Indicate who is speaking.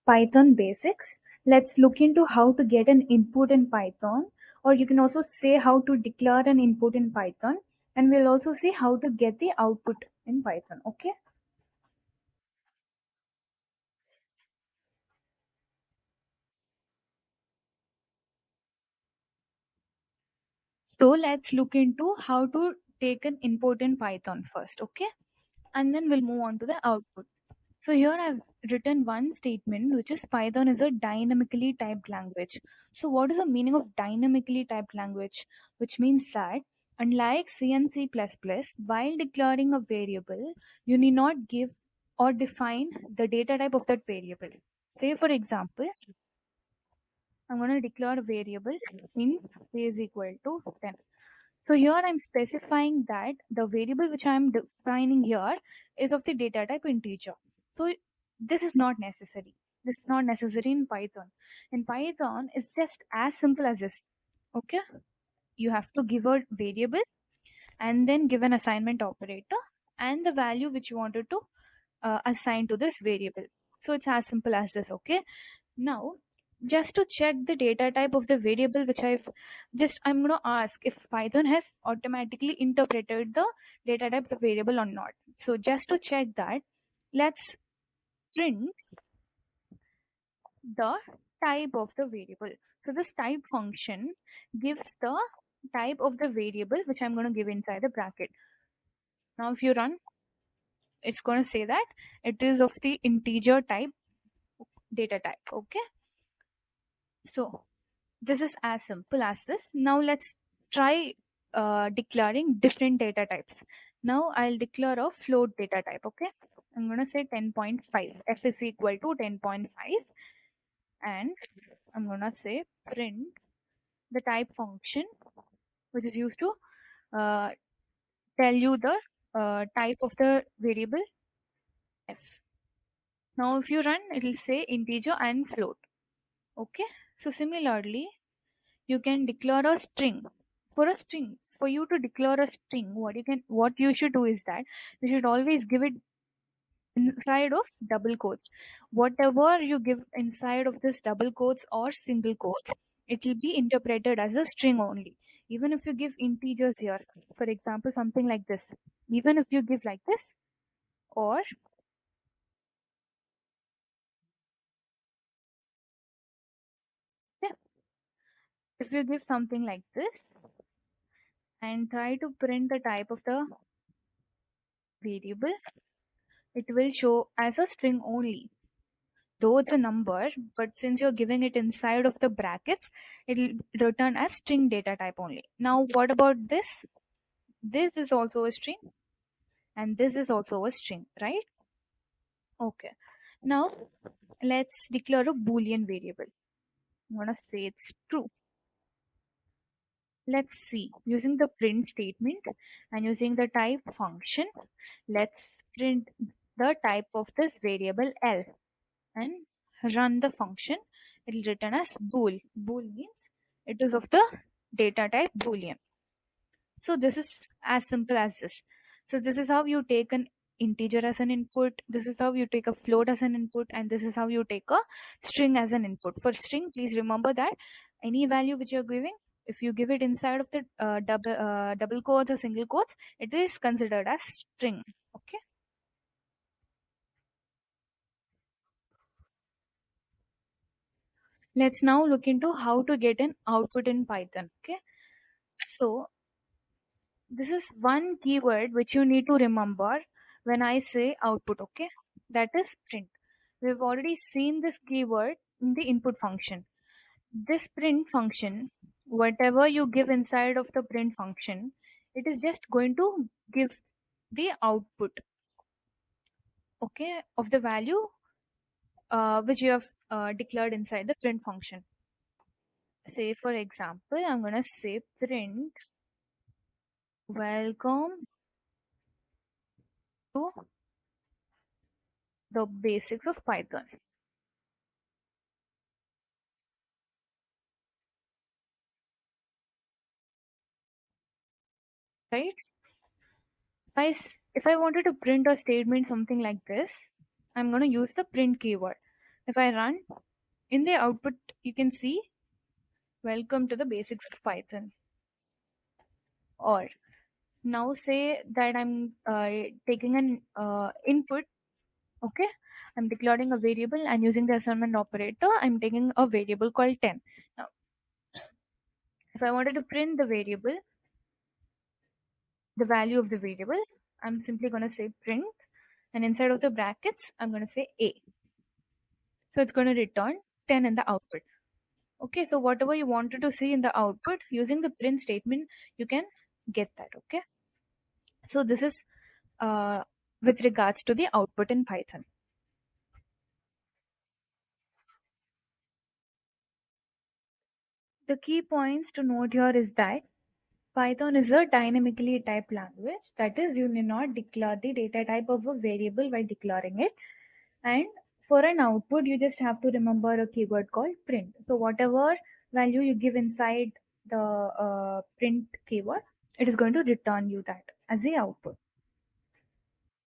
Speaker 1: Python basics. Let's look into how to get an input in Python, or you can also say how to declare an input in Python, and we'll also see how to get the output in Python. Okay. So let's look into how to take an input in Python first. Okay. And then we'll move on to the output. So here I've written one statement which is Python is a dynamically typed language. So what is the meaning of dynamically typed language? Which means that unlike C and C++, while declaring a variable, you need not give or define the data type of that variable. Say for example, I'm going to declare a variable in is equal to 10. So here I'm specifying that the variable which I'm defining here is of the data type integer. So this is not necessary. This is not necessary in Python. In Python, it's just as simple as this. Okay, you have to give a variable and then give an assignment operator and the value which you wanted to assign to this variable. So it's as simple as this. Okay, now, just to check the data type of the variable which I'm going to ask if Python has automatically interpreted the data type of the variable or not. So just to check that, let's print the type of the variable. So this type function gives the type of the variable which I'm going to give inside the bracket. Now if you run, it's going to say that it is of the integer type data type. Okay. So this is as simple as this. Now let's try declaring different data types. Now I'll declare a float data type. Okay, I'm gonna say 10.5. F is equal to 10.5, and I'm gonna say print the type function which is used to uh, tell you the type of the variable f. Now if you run, it will say integer and float. Okay, so similarly you can declare a string. For a string, for you to declare a string, what you should do is that you should always give it inside of double quotes. Whatever you give inside of this double quotes or single quotes, it will be interpreted as a string only. Even if you give integers here, for example something like this, even if you give like this, or yeah, if you give something like this and try to print the type of the variable, it will show as a string only, though it's a number, but since you're giving it inside of the brackets, it'll return as string data type only. Now what about this? This is also a string and this is also a string, right? Okay, now let's declare a boolean variable. I'm gonna say it's true. Let's see, using the print statement and using the type function, let's print the type of this variable L and run the function. It will return as bool. Bool means it is of the data type boolean. So this is as simple as this. So this is how you take an integer as an input, this is how you take a float as an input, and this is how you take a string as an input. For string, please remember that any value which you're giving, if you give it inside of the double quotes or single quotes, it is considered as string. Okay. Let's now look into how to get an output in Python. Okay. So this is one keyword which you need to remember when I say output. Okay. That is print. We've already seen this keyword in the input function. This print function, whatever you give inside of the print function, it is just going to give the output, okay, of the value which you have declared inside the print function. Say for example, I'm gonna say print welcome to the basics of Python, right? If I wanted to print a statement something like this, I'm going to use the print keyword. If I run, in the output, you can see, welcome to the basics of Python. Or now say that I'm taking an input. Okay, I'm declaring a variable and using the assignment operator, I'm taking a variable called 10. Now, if I wanted to print the variable, the value of the variable, I'm simply going to say print, and inside of the brackets, I'm going to say A. So it's going to return 10 in the output. Okay, so whatever you wanted to see in the output, using the print statement, you can get that. Okay, so this is with regards to the output in Python. The key points to note here is that Python is a dynamically typed language. That is, you need not declare the data type of a variable while declaring it. And for an output, you just have to remember a keyword called print. So whatever value you give inside the print keyword, it is going to return you that as the output.